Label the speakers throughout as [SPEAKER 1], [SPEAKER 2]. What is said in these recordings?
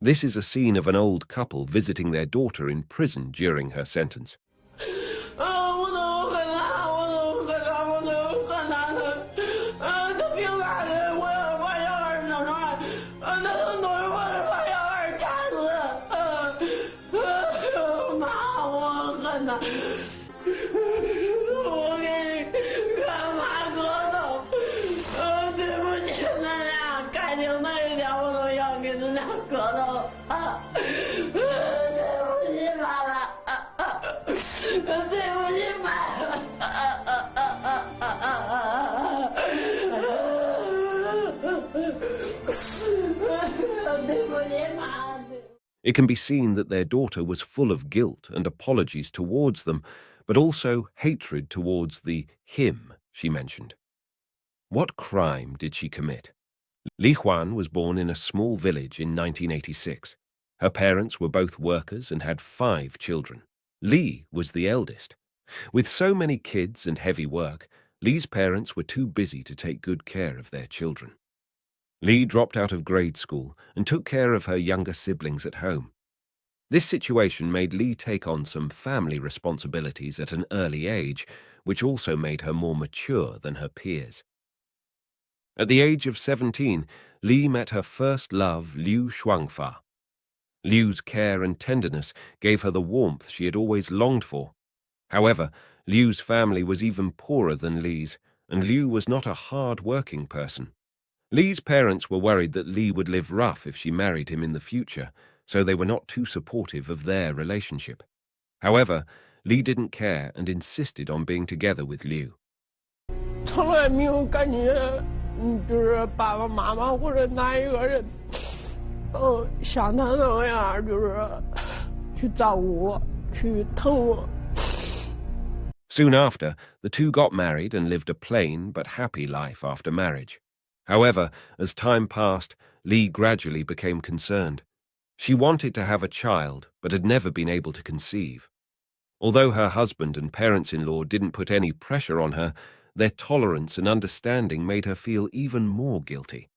[SPEAKER 1] This is a scene of an old couple visiting their daughter in prison during her sentence. It can be seen that their daughter was full of guilt and apologies towards them, but also hatred towards the him she mentioned. What crime did she commit? Li Huan was born in a small village in 1986. Her parents were both workers and had 5 children. Li was the eldest. With so many kids and heavy work, Li's parents were too busy to take good care of their children. Li dropped out of grade school and took care of her younger siblings at home. This situation made Li take on some family responsibilities at an early age, which also made her more mature than her peers. At the age of 17, Li met her first love, Liu Shuangfa. Liu's care and tenderness gave her the warmth she had always longed for. However, Liu's family was even poorer than Li's, and Liu was not a hard-working person. Li's parents were worried that Li would live rough if she married him in the future, so they were not too supportive of their relationship. However, Li didn't care and insisted on being together with Liu.
[SPEAKER 2] 从来没有感觉，就是爸爸妈妈或者哪一个人，像他那样，就是去照顾我，去疼我。
[SPEAKER 1] Soon after, the two got married and lived a plain but happy life after marriage. However, as time passed, Li gradually became concerned. She wanted to have a child, but had never been able to conceive. Although her husband and parents-in-law didn't put any pressure on her, their tolerance and understanding made her feel even more guilty.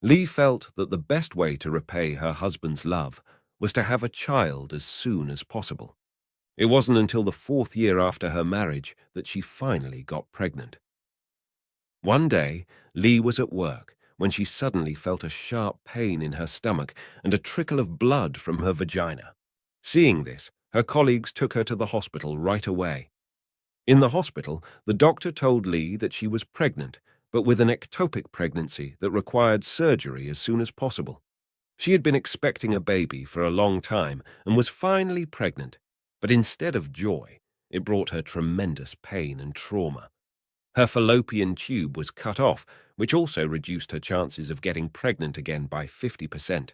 [SPEAKER 1] Li felt that the best way to repay her husband's love was to have a child as soon as possible. It wasn't until the 4th year after her marriage that she finally got pregnant. One day, Li was at work when she suddenly felt a sharp pain in her stomach and a trickle of blood from her vagina. Seeing this, her colleagues took her to the hospital right away. In the hospital, the doctor told Li that she was pregnant, but with an ectopic pregnancy that required surgery as soon as possible. She had been expecting a baby for a long time and was finally pregnant, but instead of joy, it brought her tremendous pain and trauma. Her fallopian tube was cut off, which also reduced her chances of getting pregnant again by 50%.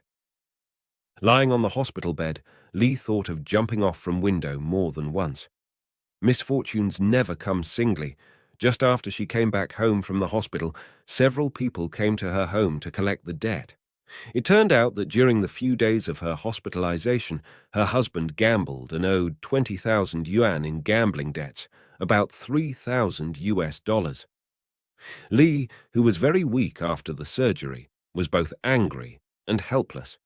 [SPEAKER 1] Lying on the hospital bed, Li thought of jumping off from window more than once. Misfortunes never come singly. Just after she came back home from the hospital, several people came to her home to collect the debt. It turned out that during the few days of her hospitalization, her husband gambled and owed 20,000 yuan in gambling debts, about $3,000. Li, who was very weak after the surgery, was both angry and helpless.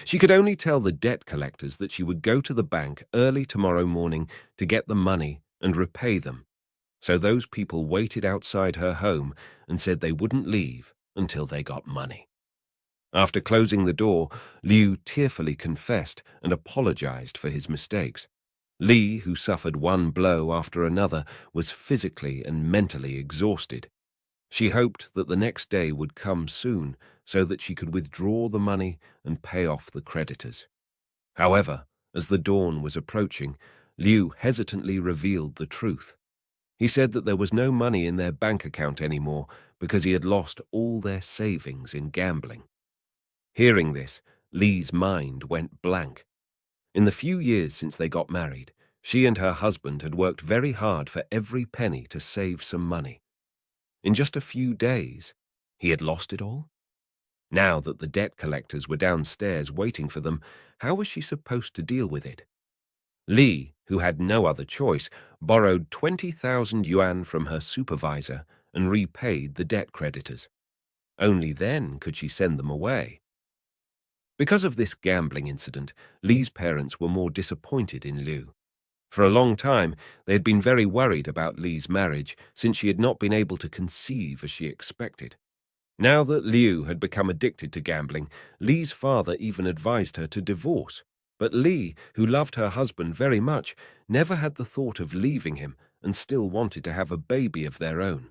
[SPEAKER 1] She could only tell the debt collectors that she would go to the bank early tomorrow morning to get the money and repay them. So those people waited outside her home and said they wouldn't leave until they got money. After closing the door, Liu tearfully confessed and apologized for his mistakes. Li, who suffered one blow after another, was physically and mentally exhausted. She hoped that the next day would come soon so that she could withdraw the money and pay off the creditors. However, as the dawn was approaching, Liu hesitantly revealed the truth. He said that there was no money in their bank account anymore because he had lost all their savings in gambling. Hearing this, Li's mind went blank. In the few years since they got married, she and her husband had worked very hard for every penny to save some money. In just a few days, he had lost it all? Now that the debt collectors were downstairs waiting for them, how was she supposed to deal with it? Li, who had no other choice, borrowed 20,000 yuan from her supervisor and repaid the debt creditors. Only then could she send them away. Because of this gambling incident, Lee's parents were more disappointed in Liu. For a long time, they had been very worried about Lee's marriage since she had not been able to conceive as she expected. Now that Liu had become addicted to gambling, Lee's father even advised her to divorce. But Lee, who loved her husband very much, never had the thought of leaving him and still wanted to have a baby of their own.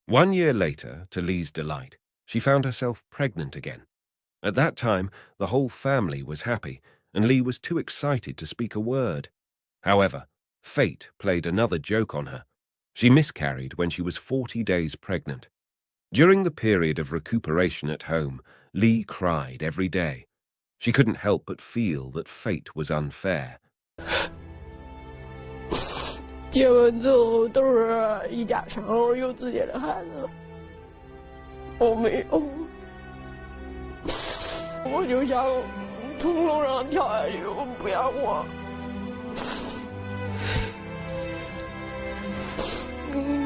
[SPEAKER 1] 1 year later, to Lee's delight, she found herself pregnant again. At that time, the whole family was happy, and Lee was too excited to speak a word. However, fate played another joke on her. She miscarried when she was 40 days pregnant. During the period of recuperation at home, Lee cried every day. She couldn't help but feel that fate was unfair.
[SPEAKER 2] 结婚之后都是一家三口有自己的孩子，我没有，我就想从楼上跳下去，我不要活。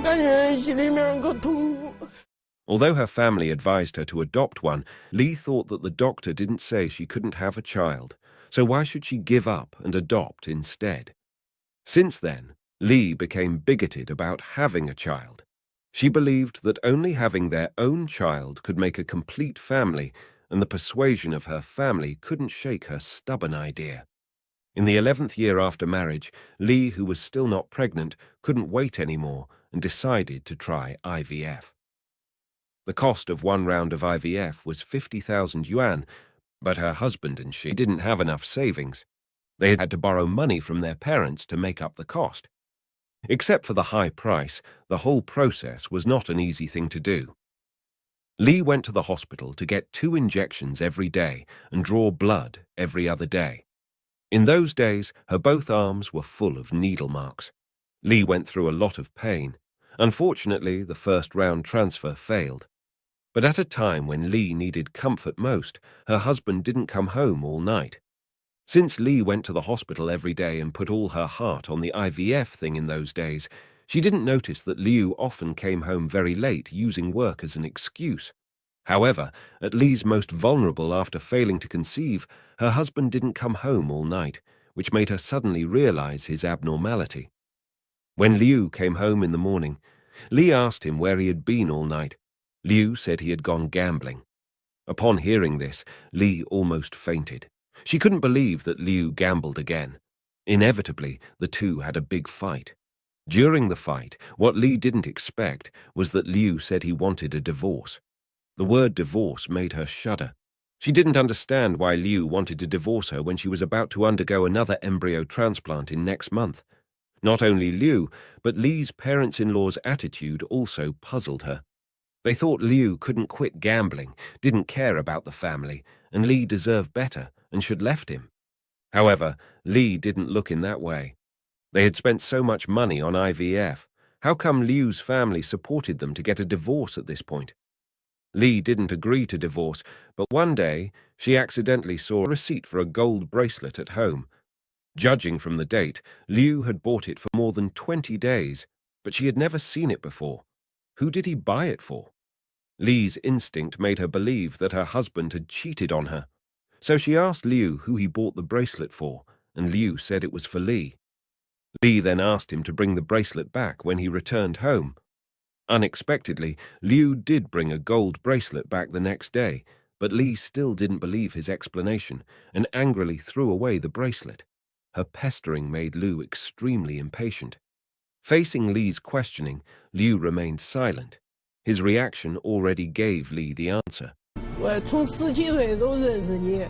[SPEAKER 2] 感觉心里面可痛苦。
[SPEAKER 1] Although her family advised her to adopt one, Lee thought that the doctor didn't say she couldn't have a child, so why should she give up and adopt instead? Since then, Lee became bigoted about having a child. She believed that only having their own child could make a complete family, and the persuasion of her family couldn't shake her stubborn idea. In the 11th year after marriage, Lee, who was still not pregnant, couldn't wait anymore and decided to try IVF. The cost of one round of IVF was 50,000 yuan, but her husband and she didn't have enough savings. They had to borrow money from their parents to make up the cost. Except for the high price, the whole process was not an easy thing to do. Lee went to the hospital to get 2 injections every day and draw blood every other day. In those days, her both arms were full of needle marks. Lee went through a lot of pain. Unfortunately, the first round transfer failed. But at a time when Lee needed comfort most, her husband didn't come home all night. Since Lee went to the hospital every day and put all her heart on the IVF thing in those days, she didn't notice that Liu often came home very late, using work as an excuse. However, at Lee's most vulnerable after failing to conceive, her husband didn't come home all night, which made her suddenly realize his abnormality. When Liu came home in the morning, Lee asked him where he had been all night. Liu said he had gone gambling. Upon hearing this, Lee almost fainted. She couldn't believe that Liu gambled again. Inevitably, the two had a big fight. During the fight, what Lee didn't expect was that Liu said he wanted a divorce. The word divorce made her shudder. She didn't understand why Liu wanted to divorce her when she was about to undergo another embryo transplant in next month. Not only Liu, but Lee's parents-in-law's attitude also puzzled her. They thought Liu couldn't quit gambling, didn't care about the family, and Lee deserved better and should left him. However, Lee didn't look in that way. They had spent so much money on IVF. How come Liu's family supported them to get a divorce at this point? Lee didn't agree to divorce, but one day she accidentally saw a receipt for a gold bracelet at home. Judging from the date, Liu had bought it for more than 20 days, but she had never seen it before. Who did he buy it for? Lee's instinct made her believe that her husband had cheated on her. So she asked Liu who he bought the bracelet for, and Liu said it was for Lee. Lee then asked him to bring the bracelet back when he returned home. Unexpectedly, Liu did bring a gold bracelet back the next day, but Lee still didn't believe his explanation and angrily threw away the bracelet. Her pestering made Liu extremely impatient. Facing Lee's questioning, Liu remained silent. His reaction already gave Lee the answer.
[SPEAKER 2] 我从17岁都认识你，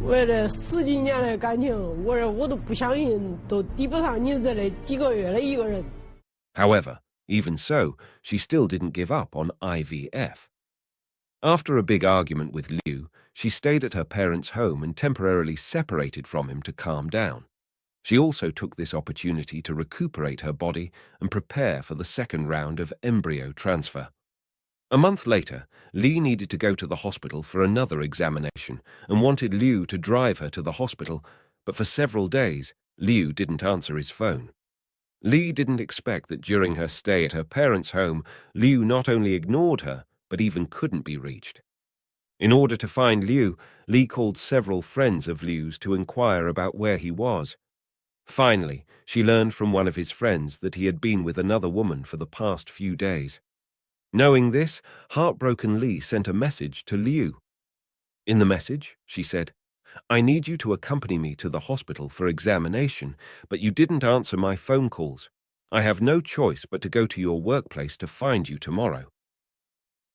[SPEAKER 2] 为了10几年的感情，我都不相信，都抵不上你这类几个月的一个人。
[SPEAKER 1] However, even so, she still didn't give up on IVF. After a big argument with Liu, she stayed at her parents' home and temporarily separated from him to calm down. She also took this opportunity to recuperate her body and prepare for the second round of embryo transfer. A month later, Lee needed to go to the hospital for another examination and wanted Liu to drive her to the hospital, but for several days, Liu didn't answer his phone. Lee didn't expect that during her stay at her parents' home, Liu not only ignored her, but even couldn't be reached. In order to find Liu, Li called several friends of Liu's to inquire about where he was. Finally, she learned from one of his friends that he had been with another woman for the past few days. Knowing this, heartbroken Li sent a message to Liu. In the message, she said, "I need you to accompany me to the hospital for examination, but you didn't answer my phone calls. I have no choice but to go to your workplace to find you tomorrow."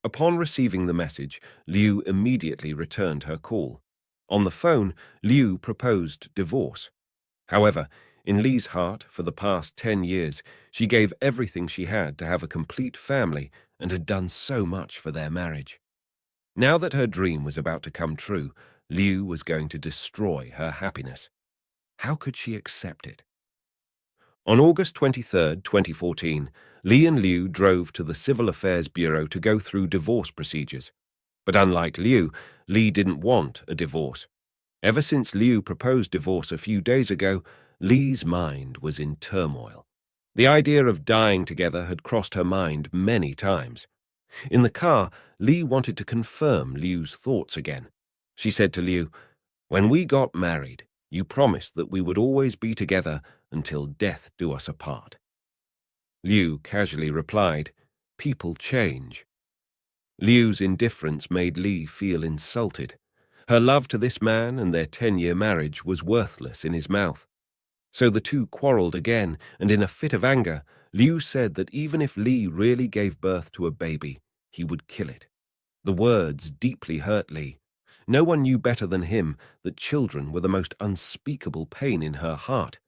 [SPEAKER 1] Upon receiving the message, Liu immediately returned her call. On the phone, Liu proposed divorce. However, in Li's heart, for the past 10 years, she gave everything she had to have a complete family and had done so much for their marriage. Now that her dream was about to come true, Liu was going to destroy her happiness. How could she accept it? On August 23, 2014, Li and Liu drove to the Civil Affairs Bureau to go through divorce procedures. But unlike Liu, Li didn't want a divorce. Ever since Liu proposed divorce a few days ago, Li's mind was in turmoil. The idea of dying together had crossed her mind many times. In the car, Li wanted to confirm Liu's thoughts again. She said to Liu, "When we got married, you promised that we would always be together until death do us apart." Liu casually replied, "People change." Liu's indifference made Li feel insulted. Her love to this man and their 10-year marriage was worthless in his mouth. So the two quarreled again, and in a fit of anger, Liu said that even if Li really gave birth to a baby, he would kill it. The words deeply hurt Li. No one knew better than him that children were the most unspeakable pain in her heart.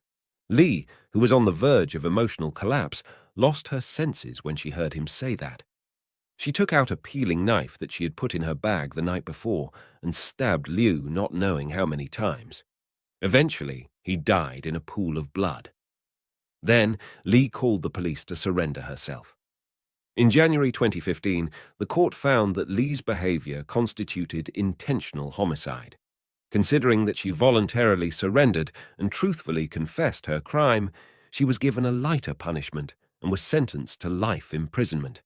[SPEAKER 1] Li, who was on the verge of emotional collapse, lost her senses when she heard him say that. She took out a peeling knife that she had put in her bag the night before and stabbed Liu not knowing how many times. Eventually, he died in a pool of blood. Then, Li called the police to surrender herself. In January 2015, the court found that Li's behavior constituted intentional homicide. Considering that she voluntarily surrendered and truthfully confessed her crime, she was given a lighter punishment and was sentenced to life imprisonment.